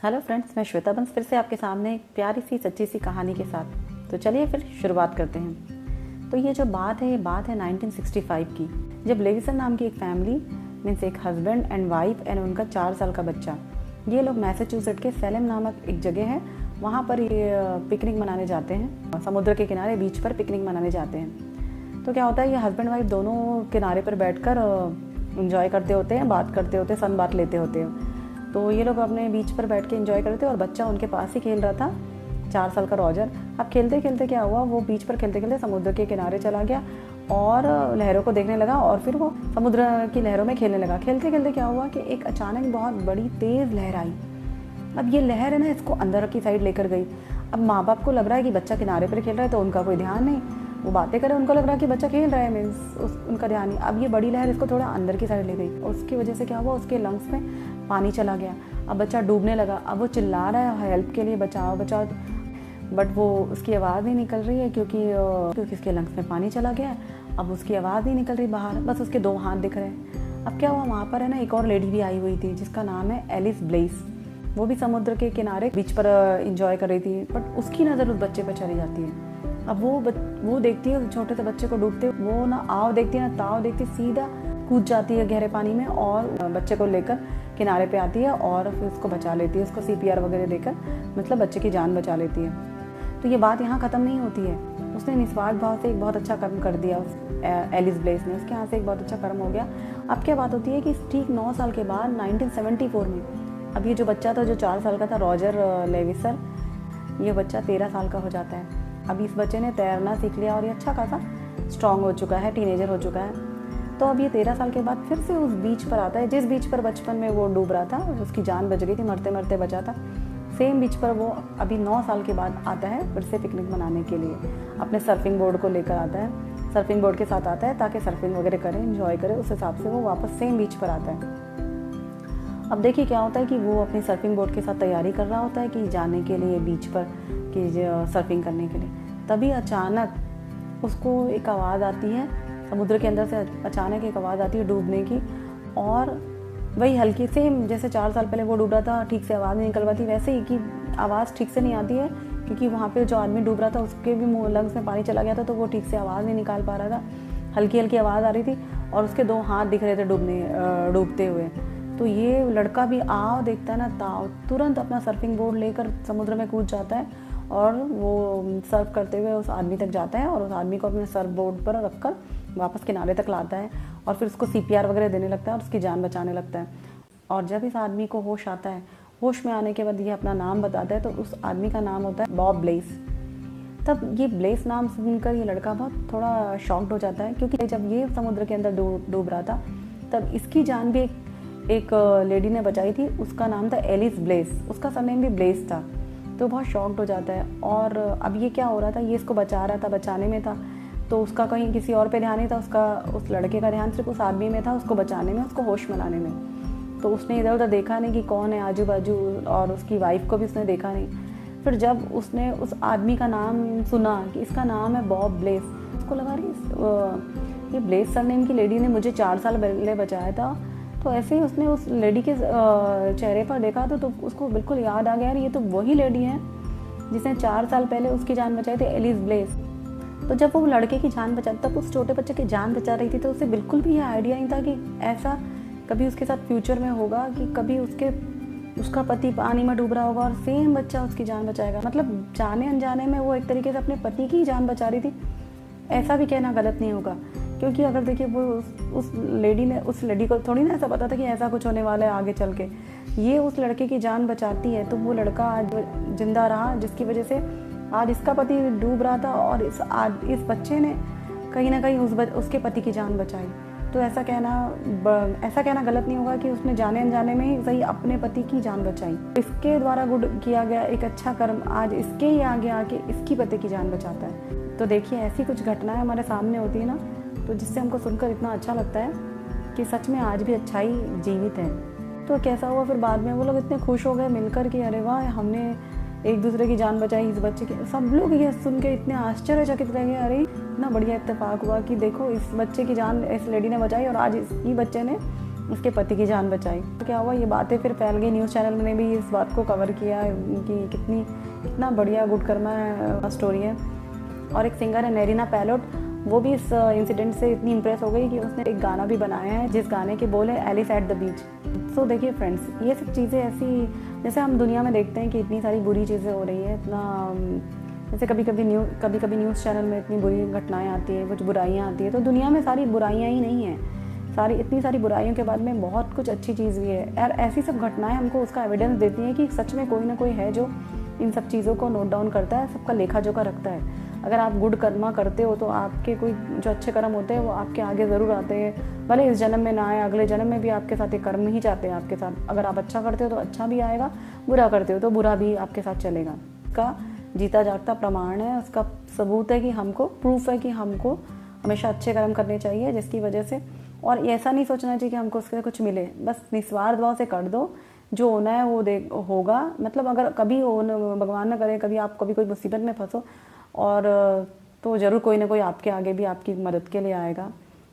Hello friends, मैं श्वेता बंस फिर से आपके सामने एक प्यारी सी सच्ची सी कहानी के साथ। तो चलिए फिर शुरुआत करते हैं। तो ये जो बात है 1965 की, जब लेविसन नाम की एक फैमिली मीन्स एक हस्बैंड एंड वाइफ एंड उनका 4 साल का बच्चा, ये लोग मैसेच्यूसेट्स के सैलेम नामक एक जगह है, वहाँ पर ये पिकनिक मनाने जाते हैं। समुद्र के किनारे बीच पर पिकनिक मनाने जाते हैं। तो क्या होता है, ये हस्बैंड वाइफ दोनों किनारे पर बैठकर एंजॉय करते होते हैं, बात करते होते हैं, सन बात लेते होते हैं। तो ये लोग अपने बीच पर बैठ के एंजॉय कर रहे थे और बच्चा उनके पास ही खेल रहा था, 4 साल का रॉजर। अब खेलते खेलते क्या हुआ, वो बीच पर खेलते खेलते समुद्र के किनारे चला गया और लहरों को देखने लगा और फिर वो समुद्र की लहरों में खेलने लगा। खेलते खेलते क्या हुआ कि एक अचानक बहुत बड़ी तेज़ लहर आई। अब ये लहर है ना, इसको अंदर की साइड लेकर गई। अब माँ बाप को लग रहा है कि बच्चा किनारे पर खेल रहा है, तो उनका कोई ध्यान नहीं, वो बातें करे, उनको लग रहा है कि बच्चा खेल रहा है, मीन्स उनका ध्यान नहीं। अब ये बड़ी लहर इसको थोड़ा अंदर की साइड ले गई और उसकी वजह से क्या हुआ, उसके लंग्स में पानी चला गया। अब बच्चा डूबने लगा। अब वो चिल्ला रहा है हेल्प के लिए, बचाओ बचाओ, बट वो उसकी आवाज़ नहीं निकल रही है क्योंकि उसके लंग्स में पानी चला गया है। अब उसकी आवाज़ नहीं निकल रही बाहर, बस उसके 2 हाथ दिख रहे हैं। अब क्या हुआ, वहाँ पर है ना एक और लेडी भी आई हुई थी जिसका नाम है एलिस ब्लेस। वो भी समुद्र के किनारे बीच पर इंजॉय कर रही थी, बट उसकी नज़र उस बच्चे पर चली जाती है। अब वो देखती है उस छोटे से बच्चे को डूबते, वो ना आव देखती है ना ताव देखती, सीधा कूद जाती है गहरे पानी में और बच्चे को लेकर किनारे पे आती है और फिर उसको बचा लेती है, उसको CPR वगैरह देकर मतलब बच्चे की जान बचा लेती है। तो ये बात यहाँ ख़त्म नहीं होती है। उसने निस्वार्थ भाव से एक बहुत अच्छा कर्म कर दिया, एलिस ब्लेस ने, उसके यहाँ से एक बहुत अच्छा कर्म हो गया। अब क्या बात होती है कि ठीक 9 साल के बाद 1974 में अब ये जो बच्चा था, जो 4 साल का था, रॉजर लेविसन, ये बच्चा 13 साल का हो जाता है। अब इस बच्चे ने तैरना सीख लिया और ये अच्छा खासा स्ट्रॉन्ग हो चुका है, टीनेजर हो चुका है। तो अब ये 13 साल के बाद फिर से उस बीच पर आता है जिस बीच पर बचपन में वो डूब रहा था, उसकी जान बच गई थी, मरते मरते बचा था। सेम बीच पर वो अभी 9 साल के बाद आता है फिर से पिकनिक मनाने के लिए। अपने सर्फिंग बोर्ड को लेकर आता है, सर्फिंग बोर्ड के साथ आता है ताकि सर्फिंग वगैरह करे, एंजॉय करे। उस हिसाब से वो वापस सेम बीच पर आता है। अब देखिए क्या होता है कि वो अपनी सर्फिंग बोर्ड के साथ तैयारी कर रहा होता है कि जाने के लिए बीच पर, कि सर्फिंग करने के लिए। तभी अचानक उसको एक आवाज़ आती है, समुद्र के अंदर से अचानक एक आवाज़ आती है डूबने की, और वही हल्की से जैसे 4 साल पहले वो डूब रहा था, ठीक से आवाज़ नहीं निकल पाती, वैसे ही कि आवाज़ ठीक से नहीं आती है क्योंकि वहाँ पे जो आदमी डूब रहा था उसके भी मुँह लंग्स में पानी चला गया था, तो वो ठीक से आवाज़ नहीं निकाल पा रहा था। हल्की हल्की आवाज़ आ रही थी और उसके 2 हाथ दिख रहे थे डूबते हुए। तो ये लड़का भी आओ देखता है ना ताओ, तुरंत अपना सर्फिंग बोर्ड लेकर समुद्र में कूद जाता है और वो सर्फ करते हुए उस आदमी तक जाता है और उस आदमी को अपने सर्फ बोर्ड पर रखकर वापस किनारे तक लाता है और फिर उसको CPR वगैरह देने लगता है और उसकी जान बचाने लगता है। और जब इस आदमी को होश आता है, होश में आने के बाद ये अपना नाम बताता है, तो उस आदमी का नाम होता है बॉब ब्लेस। तब ये ब्लेस नाम सुनकर ये लड़का बहुत थोड़ा शॉक्ड हो जाता है क्योंकि जब ये समुद्र के अंदर डूब रहा था तब इसकी जान भी एक लेडी ने बचाई थी, उसका नाम था एलिस ब्लेस, उसका सरनेम भी ब्लेस था। तो बहुत शॉक्ड हो जाता है। और अब ये क्या हो रहा था, ये इसको बचा रहा था, बचाने में था, तो उसका कहीं किसी और पे ध्यान नहीं था, उसका उस लड़के का ध्यान सिर्फ उस आदमी में था, उसको बचाने में, उसको होश में लाने में। तो उसने इधर उधर देखा नहीं कि कौन है आजू बाजू, और उसकी वाइफ को भी उसने देखा नहीं। फिर जब उसने उस आदमी का नाम सुना कि इसका नाम है बॉब ब्लेस, उसको लगा रही ये ब्लेस सरनेम की लेडी ने मुझे 4 साल पहले बचाया था। तो ऐसे ही उसने उस लेडी के चेहरे पर देखा तो उसको बिल्कुल याद आ गया, ये तो वही लेडी है जिसने 4 साल पहले उसकी जान बचाई थी, एलिस ब्लेस। तो जब वो लड़के की जान बचा, तब उस छोटे बच्चे की जान बचा रही थी, तो उसे बिल्कुल भी ये आइडिया नहीं था कि ऐसा कभी उसके साथ फ्यूचर में होगा कि कभी उसका पति पानी में डूब रहा होगा और सेम बच्चा उसकी जान बचाएगा। मतलब जाने अनजाने में वो एक तरीके से अपने पति की जान बचा रही थी, ऐसा भी कहना गलत नहीं होगा। क्योंकि अगर देखिए वो उस लेडी को थोड़ी ना ऐसा पता था कि ऐसा कुछ होने वाला है आगे चल के। ये उस लड़के की जान बचाती है तो वो लड़का आज जिंदा रहा, जिसकी वजह से आज इसका पति डूब रहा था और इस बच्चे ने कहीं ना कहीं उसके पति की जान बचाई। तो ऐसा कहना गलत नहीं होगा कि उसने जाने अनजाने में ही सही अपने पति की जान बचाई। इसके द्वारा गुड किया गया एक अच्छा कर्म आज इसके ही आगे आके इसकी पति की जान बचाता है। तो देखिए ऐसी कुछ घटनाएं हमारे सामने होती है ना, तो जिससे हमको सुनकर इतना अच्छा लगता है कि सच में आज भी अच्छाई जीवित है। तो कैसा हुआ फिर बाद में वो लोग इतने खुश हो गए मिलकर कि अरे वाह, हमने एक दूसरे की जान बचाई इस बच्चे की। सब लोग ये सुन के इतने आश्चर्यचकित रह गए, अरे इतना बढ़िया इत्तेफाक हुआ कि देखो इस बच्चे की जान इस लेडी ने बचाई और आज इसी बच्चे ने उसके पति की जान बचाई। तो क्या हुआ, ये बातें फिर फैल गई, न्यूज़ चैनल ने भी इस बात को कवर किया कि कितना बढ़िया गुड कर्मा स्टोरी है। और एक सिंगर है नैरिना पैलोट, वो भी इस इंसिडेंट से इतनी इम्प्रेस हो गई कि उसने एक गाना भी बनाया है जिस गाने के बोल है एलिस एट द बीच। सो देखिए फ्रेंड्स, ये सब चीज़ें ऐसी, जैसे हम दुनिया में देखते हैं कि इतनी सारी बुरी चीज़ें हो रही है, इतना जैसे कभी कभी न्यूज़ चैनल में इतनी बुरी घटनाएं आती हैं, कुछ बुराइयां आती है, तो दुनिया में सारी बुराइयां ही नहीं हैं। इतनी सारी बुराइयों के बाद में बहुत कुछ अच्छी चीज़ भी है। और ऐसी सब घटनाएं हमको उसका एविडेंस देती हैं कि सच में कोई ना कोई है जो इन सब चीज़ों को नोट डाउन करता है, सबका लेखा जोखा रखता है। अगर आप गुड कर्मा करते हो तो आपके कोई जो अच्छे कर्म होते हैं वो आपके आगे ज़रूर आते हैं, भले इस जन्म में ना आए, अगले जन्म में भी आपके साथ ये कर्म ही चाहते हैं आपके साथ। अगर आप अच्छा करते हो तो अच्छा भी आएगा, बुरा करते हो तो बुरा भी आपके साथ चलेगा। उसका जीता जागता प्रमाण है, उसका सबूत है कि हमको, प्रूफ है कि हमको हमेशा अच्छे कर्म करने चाहिए, जिसकी वजह से, और ऐसा नहीं सोचना चाहिए कि हमको उससे कुछ मिले, बस निस्वार्थ भाव से कर दो, जो होना है वो होगा। मतलब अगर कभी भगवान न करे कभी आप कोई मुसीबत में फंसो, और तो ज़रूर कोई ना कोई आपके आगे भी आपकी मदद के लिए आएगा।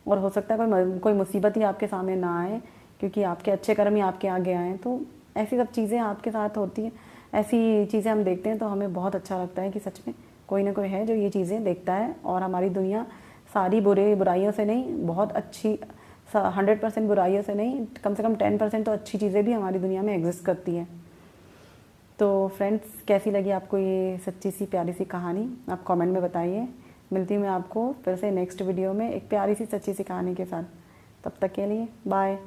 और हो सकता है कोई मुसीबत ही आपके सामने ना आए, क्योंकि आपके अच्छे कर्म ही आपके आगे आएँ। तो ऐसी सब चीज़ें आपके साथ होती हैं, ऐसी चीज़ें हम देखते हैं तो हमें बहुत अच्छा लगता है कि सच में कोई ना कोई है जो ये चीज़ें देखता है। और हमारी दुनिया सारी बुराइयों से नहीं, बहुत अच्छी 100% बुराइयों से नहीं, कम से कम 10% तो अच्छी चीज़ें भी हमारी दुनिया में एग्जिस्ट करती हैं। तो फ्रेंड्स, कैसी लगी आपको ये सच्ची सी प्यारी सी कहानी, आप कमेंट में बताइए। मिलती हूँ मैं आपको फिर से नेक्स्ट वीडियो में एक प्यारी सी सच्ची सी कहानी के साथ। तब तक के लिए बाय।